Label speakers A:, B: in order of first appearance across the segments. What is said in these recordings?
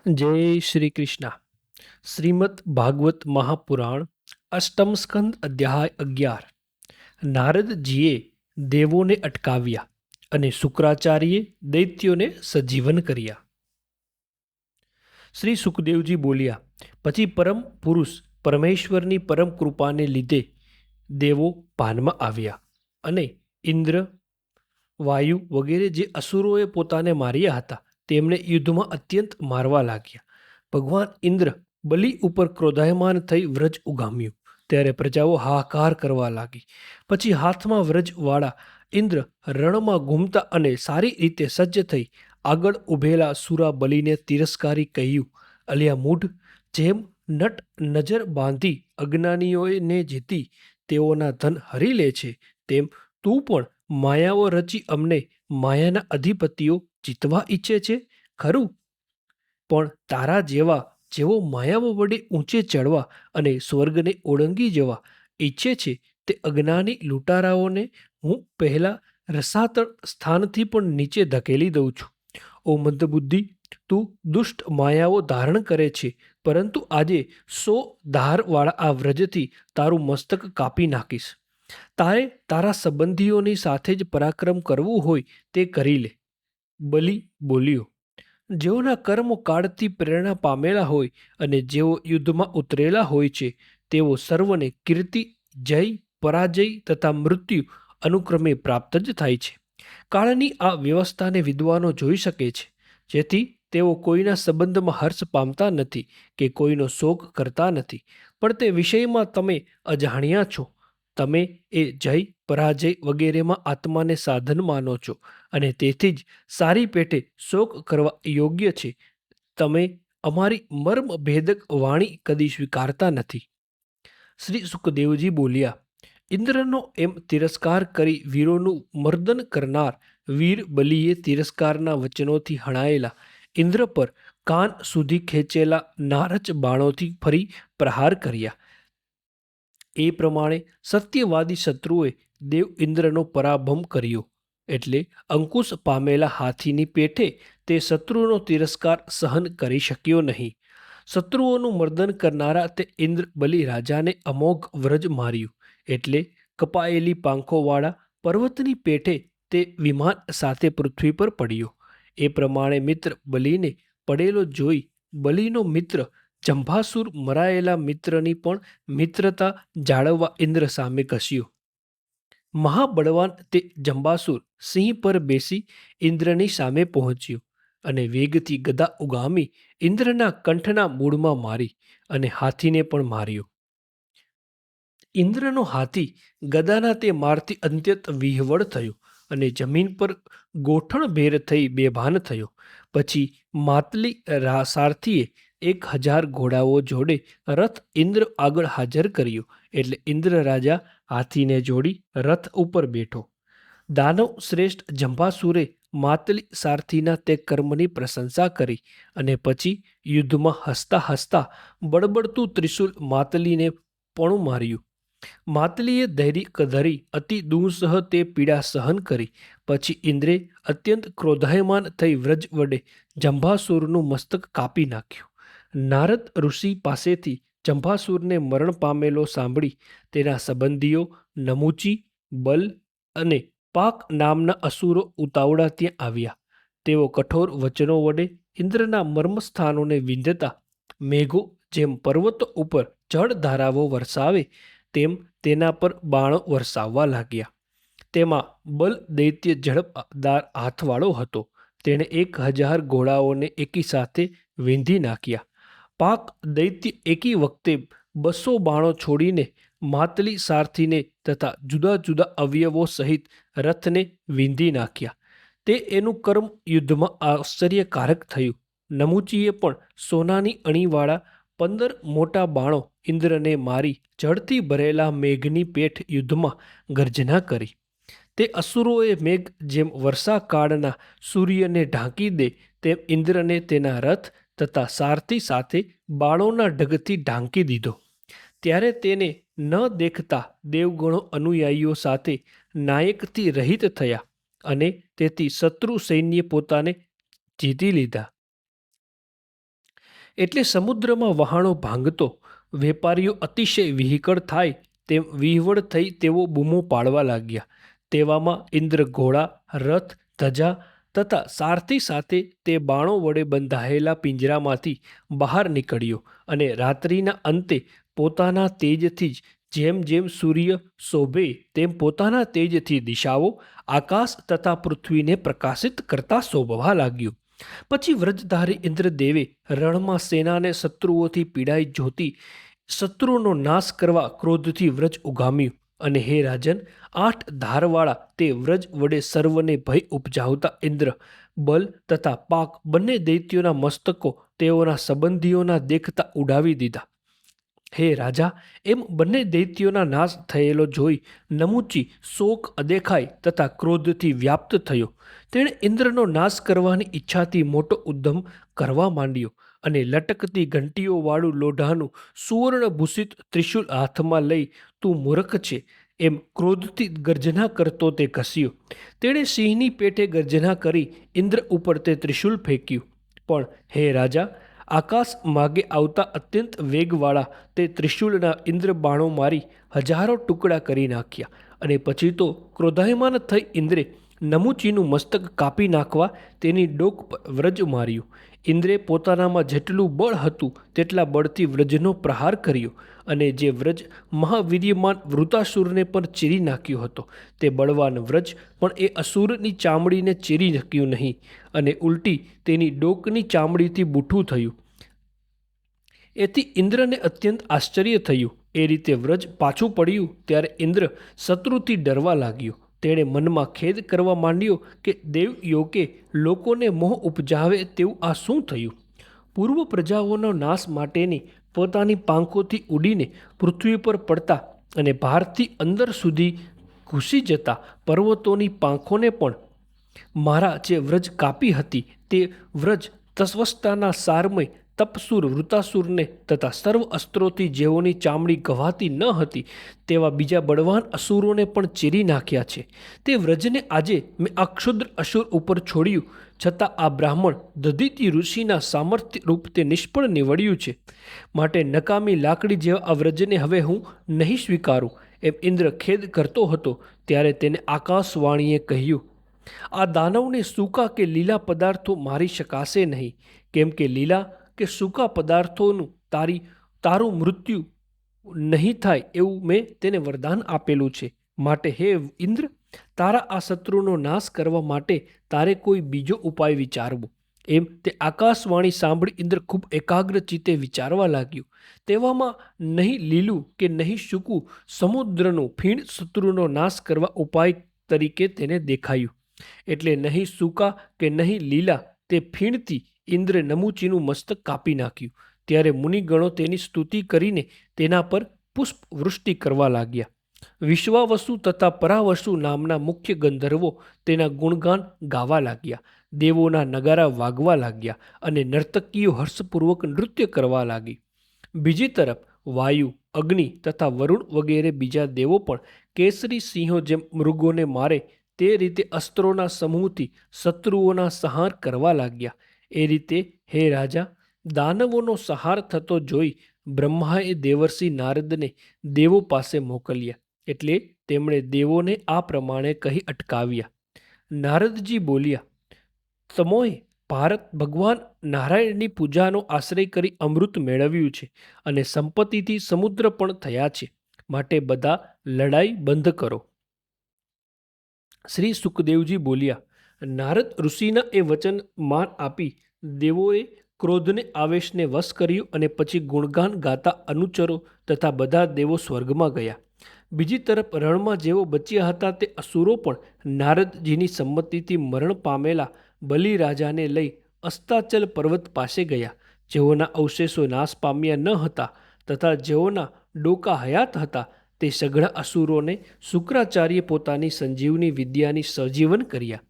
A: જય શ્રી કૃષ્ણ. શ્રીમદ ભાગવત મહાપુરાણ અષ્ટમ સ્કંદ અધ્યાય 11. નારદજીએ દેવોને અટકાવ્યા અને શુક્રાચાર્યે દૈત્યોને સજીવન કર્યા. શ્રી સુખદેવજી બોલ્યા, પછી પરમ પુરુષ પરમેશ્વરની પરમ કૃપાને લીધે દેવો ભાનમાં આવ્યા અને ઇન્દ્ર, વાયુ વગેરે જે અસુરોએ પોતાને માર્યા હતા તેમને યુદ્ધમાં અત્યંત મારવા લાગ્યા. ભગવાન ઇન્દ્ર બલિ ઉપર ક્રોધાયમાન થઈ વ્રજ ઉગામ્યું. ત્યારે પ્રજાઓ હાહાકાર કરવા લાગી. પછી હાથમાં વ્રજવાળા ઇન્દ્ર રણમાં ઘૂમતા અને સારી રીતે સજ્જ થઈ આગળ ઊભેલા સુરા બલિને તિરસ્કારી કહ્યું, અલ્યા મૂઢ, જેમ નટ નજર બાંધી અજ્ઞાનીઓને જીતી તેઓના ધન હરી લે છે, તેમ તું પણ માયાઓ રચી અમને માયાના અધિપતિઓ જીતવા ઈચ્છે છે ખરું? પણ તારા જેવો માયાઓ વડે ઊંચે ચડવા અને સ્વર્ગને ઓળંગી જવા ઈચ્છે છે તે અજ્ઞાની લૂંટારાઓને હું પહેલા રસાતળ સ્થાનથી પણ નીચે ધકેલી દઉં છું. ઓ મંદબુદ્ધિ, તું દુષ્ટ માયાઓ ધારણ કરે છે, પરંતુ આજે 100 ધારવાળા આ વ્રજથી તારું મસ્તક કાપી નાખીશ. તારે તારા સંબંધીઓની સાથે જ પરાક્રમ કરવું હોય તે કરી લે. બલિ બોલ્યો, જેઓના કર્મો કાળથી પ્રેરણા પામેલા હોય અને જેઓ યુદ્ધમાં ઉતરેલા હોય છે તેઓ સર્વને કીર્તિ, જય, પરાજય તથા મૃત્યુ અનુક્રમે પ્રાપ્ત જ થાય છે. કાળની આ વ્યવસ્થાને વિદ્વાનો જોઈ શકે છે, જેથી તેઓ કોઈના સંબંધમાં હર્ષ પામતા નથી કે કોઈનો શોક કરતા નથી. પણ તે વિષયમાં તમે અજાણ્યા છો. તમે એ જય, પરાજય વગેરેમાં આત્માને સાધન માનો છો અને તેથી જ સારી પેટે શોક કરવા યોગ્ય છે. તમે અમારી મર્મભેદક વાણી કદી સ્વીકારતા નથી. શ્રી સુખદેવજી બોલ્યા, ઇન્દ્રનો એમ તિરસ્કાર કરી વીરોનું મર્દન કરનાર વીર બલિએ તિરસ્કારના વચનોથી હણાયેલા ઇન્દ્ર પર કાન સુધી ખેંચેલા નારચ બાણોથી ફરી પ્રહાર કર્યા. એ પ્રમાણે સત્યવાદી શત્રુએ દેવ ઇન્દ્રનો પરાભવ કર્યો. એટલે અંકુશ પામેલા હાથીની પેઠે તે શત્રુનો તિરસ્કાર સહન કરી શક્યો નહીં. શત્રુઓનું મર્દન કરનારા તે ઇન્દ્ર બલિ રાજાને અમોઘ વ્રજ માર્યું. એટલે કપાયેલી પાંખોવાળા પર્વતની પેઠે તે વિમાન સાથે પૃથ્વી પર પડ્યો. એ પ્રમાણે મિત્ર બલિને પડેલો જોઈ બલિનો મિત્ર જંભાસુર મરાયેલા મિત્રની પણ મિત્રતા જાળવવા ઇન્દ્ર સામે ઘસ્યો. મહાબળવાન તે જંબાસુર સિંહ પર બેસી ઇન્દ્રની સામે પહોંચ્યો અને વેગથી ગદા ઉગામી ઇન્દ્રના કંઠના મૂળમાં મારી અને હાથીને પણ માર્યો. ઇન્દ્રનો હાથી ગદાના તે મારથી અત્યંત વિહવળ થયો અને જમીન પર ગોઠણભેર થઈ બેભાન થયો. પછી માતલી સારથીએ 1000 ઘોડાઓ જોડે રથ ઇન્દ્ર આગળ હાજર કર્યો. એટલે ઇન્દ્ર રાજા હાથીને જોડી રથ ઉપર બેઠો. દાનવ શ્રેષ્ઠ જંભાસુરે માતલી સારથીના તે કર્મની પ્રશંસા કરી અને પછી યુદ્ધમાં હસતા હસતા બળબડતું ત્રિશુલ માતલીને પણ માર્યું. માતલીએ ધૈર્ય ધરી અતિ દુઃસહ તે પીડા સહન કરી. પછી ઇન્દ્રે અત્યંત ક્રોધાયમાન થઈ વ્રજ વડે જંભાસુરનું મસ્તક કાપી નાખ્યું. નારદ ઋષિ પાસેથી જંભાસુરને મરણ પામેલો સાંભળી તેના સંબંધીઓ નમુચી, બલ અને પાક નામના અસુરો ઉતાવળા ત્યાં આવ્યા. તેઓ કઠોર વચનો વડે ઇન્દ્રના મર્મસ્થાનોને વિંધતા મેઘો જેમ પર્વતો ઉપર જળધારાઓ વરસાવે તેમ તેના પર બાણો વરસાવવા લાગ્યા. તેમાં બલ દૈત્ય ઝડપદાર હાથવાળો હતો. તેણે 1000 ઘોડાઓને એકી સાથે વીંધી નાખ્યા. પાક દૈત્ય એકી વખતે 200 બાણો છોડીને માતલી સારથીને તથા જુદા જુદા અવયવો સહિત રથને વીંધી નાખ્યા. તે એનું કર્મ યુદ્ધમાં આશ્ચર્યકારક થયું. નમુચીએ પણ સોનાની અણીવાળા 15 મોટા બાણો ઇન્દ્રને મારી જળથી ભરેલા મેઘની પેઠ યુદ્ધમાં ગર્જના કરી. તે અસુરોએ મેઘ જેમ વર્ષાકાળના સૂર્યને ઢાંકી દે તેમ ઇન્દ્રને તેના રથ તથા સારથી સાથે બાણોના ઢગથી ઢાંકી દીધો. ત્યારે તેને ન દેખતા દેવગણો અનુયાયીઓ સાથે નાયકથી રહિત થયા અને તેથી શત્રુ સૈન્ય પોતાને જીતી લીધા. એટલે સમુદ્રમાં વહાણો ભાંગતો, વેપારીઓ અતિશય વિહકળ થાય તેમ વિહવળ થઈ તેઓ બૂમો પાડવા લાગ્યા. તેવામાં ઇન્દ્ર ઘોડા, રથ, ધજા તથા સારથી સાથે તે બાણો વડે બંધાયેલા પિંજરામાંથી બહાર નીકળ્યો અને રાત્રિના અંતે પોતાના તેજથી જ જેમ જેમ સૂર્ય શોભે તેમ પોતાના તેજથી દિશાઓ, આકાશ તથા પૃથ્વીને પ્રકાશિત કરતા શોભવા લાગ્યું. પછી વ્રજધારી ઇન્દ્રદેવે રણમાં સેનાને શત્રુઓથી પીડાઈ જોતી શત્રુનો નાશ કરવા ક્રોધથી વ્રજ ઉગામ્યું. અને હે રાજન, 8 ધારવાળા તે વ્રજ વડે સર્વને ભય ઉપજાવતા ઇન્દ્ર બલ તથા પાક બંને દૈત્યોના મસ્તકો તેઓના સંબંધીઓના દેખતા ઉડાવી દીધા. હે રાજા, એમ બંને દૈત્યોના નાશ થયેલો જોઈ નમુચી શોક અદેખાય તથા ક્રોધથી વ્યાપ્ત થયો. તેણે ઇન્દ્રનો નાશ કરવાની ઈચ્છાથી મોટો ઉદ્યમ કરવા માંડ્યો અને લટકતી ઘંટીઓવાળું લોઢાનું સુવર્ણભૂષિત ત્રિશૂલ હાથમાં લઈ તું મૂર્ખ છે એમ ક્રોધથી ગર્જના કરતો તે ઘસ્યો. તેણે સિંહની પેઠે ગર્જના કરી ઇન્દ્ર ઉપર તે ત્રિશૂલ ફેંક્યું. પણ હે રાજા, આકાશ માગે આવતા અત્યંત વેગવાળા તે ત્રિશૂલના ઇન્દ્ર બાણો મારી હજારો ટુકડા કરી નાખ્યા. અને પછી તો ક્રોધાયમાન થઈ ઇન્દ્રે નમુચીનું મસ્તક કાપી નાખવા તેની ડોક પર વ્રજ માર્યું. ઇન્દ્રે પોતાનામાં જેટલું બળ હતું તેટલા બળથી વ્રજનો પ્રહાર કર્યો અને જે વ્રજ મહાવીર્યમાન વૃતાસુરને પણ ચીરી નાખ્યો હતો તે બળવાન વ્રજ પણ એ અસુરની ચામડીને ચીરી શક્યું નહીં અને ઉલટી તેની ડોકની ચામડીથી બૂઠું થયું. એથી ઇન્દ્રને અત્યંત આશ્ચર્ય થયું. એ રીતે વ્રજ પાછું પડ્યું ત્યારે ઇન્દ્ર શત્રુથી ડરવા લાગ્યો. તેણે મનમાં ખેદ કરવા માંડ્યો કે દેવયોગે લોકોને મોહ ઉપજાવે તેવું આ શું થયું? પૂર્વ પ્રજાઓનો નાશ માટેની પોતાની પાંખોથી ઉડીને પૃથ્વી પર પડતા અને ભારથી અંદર સુધી ઘૂસી જતા પર્વતોની પાંખોને પણ મારા જે વ્રજ કાપી હતી તે વ્રજ તસ્વસ્તાના સારમય તપસુર વૃતાસુરને તથા સર્વ અસ્ત્રોથી જેઓની ચામડી ગવાતી ન હતી તેવા બીજા બળવાન અસુરોને પણ ચીરી નાખ્યા છે. તે વ્રજને આજે મેં આ ક્ષુદ્ર અસુર ઉપર છોડ્યું, છતાં આ બ્રાહ્મણ દધીતી ઋષિના સામર્થ્ય રૂપ તે નિષ્ફળ નીવડ્યું છે. માટે નકામી લાકડી જેવા આ વ્રજને હવે હું નહીં સ્વીકારું. એમ ઇન્દ્ર ખેદ કરતો હતો ત્યારે તેને આકાશવાણીએ કહ્યું, આ દાનવને સૂકા કે લીલા પદાર્થો મારી શકાશે નહીં, કેમ કે લીલા કે સૂકા પદાર્થોનું તારું મૃત્યુ નહીં થાય એવું મેં તેને વરદાન આપેલું છે. માટે હે ઇન્દ્ર, તારા આ શત્રુનો નાશ કરવા માટે તારે કોઈ બીજો ઉપાય વિચારવો. એમ તે આકાશવાણી સાંભળી ઇન્દ્ર ખૂબ એકાગ્ર ચિત્તે વિચારવા લાગ્યો. તેવામાં નહીં લીલું કે નહીં સૂકું સમુદ્રનું ફીણ શત્રુનો નાશ કરવા ઉપાય તરીકે તેને દેખાયું. એટલે નહીં સૂકા કે નહીં લીલા તે ફીણથી ઇન્દ્રે નમુચીનું મસ્તક કાપી નાખ્યું. ત્યારે મુનિગણો તેની સ્તુતિ કરીને તેના પર પુષ્પ વૃષ્ટિ કરવા લાગ્યા. વિશ્વાવસુ તથા પરાવસુ નામના મુખ્ય ગંધર્વો તેના ગુણગાન ગાવા લાગ્યા. દેવોના નગારા વાગવા લાગ્યા અને નર્તકીઓ હર્ષપૂર્વક નૃત્ય કરવા લાગી. બીજી તરફ વાયુ, અગ્નિ તથા વરુણ વગેરે બીજા દેવો પણ કેસરી સિંહો જેમ મૃગોને મારે તે રીતે અસ્ત્રોના સમૂહથી શત્રુઓના સંહાર કરવા લાગ્યા. એ રીતે હે રાજા, દાનવોનો સંહાર થતો જોઈ બ્રહ્માએ દેવર્ષિ નારદને દેવો પાસે મોકલ્યા. એટલે તેમણે દેવોને આ પ્રમાણે કહી અટકાવ્યા. નારદજી બોલ્યા, તમોએ ભારત ભગવાન નારાયણની પૂજાનો આશ્રય કરી અમૃત મેળવ્યું છે અને સંપત્તિથી સમુદ્ર પણ થયા છે. માટે બધા લડાઈ બંધ કરો. શ્રી સુખદેવજી બોલ્યા, નારદ ઋષિના એ વચન માન આપી દેવોએ ક્રોધને આવેશને વશ કર્યું અને પછી ગુણગાન ગાતા અનુચરો તથા બધા દેવો સ્વર્ગમાં ગયા. બીજી તરફ રણમાં જેઓ બચ્યા હતા તે અસુરો પણ નારદજીની સંમતિથી મરણ પામેલા બલિરાજાને લઈ અસ્તાચલ પર્વત પાસે ગયા. જેઓના અવશેષો નાશ પામ્યા ન હતા તથા જેઓના ડોકા હયાત હતા તે સઘળા અસુરોને શુક્રાચાર્ય પોતાની સંજીવની વિદ્યાની સજીવન કર્યા.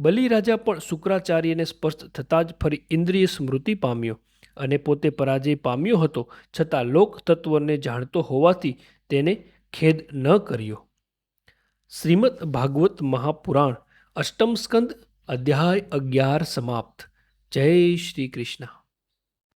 A: બલિરાજા પણ શુક્રાચાર્યને સ્પર્શ થતાં જ ફરી ઇન્દ્રિય સ્મૃતિ પામ્યો અને પોતે પરાજય પામ્યો હતો, છતાં લોક તત્વને જાણતો હોવાથી તેને ખેદ ન કર્યો. શ્રીમદ ભાગવત મહાપુરાણ અષ્ટમ સ્કંદ અધ્યાય 11 સમાપ્ત. જય શ્રી કૃષ્ણ.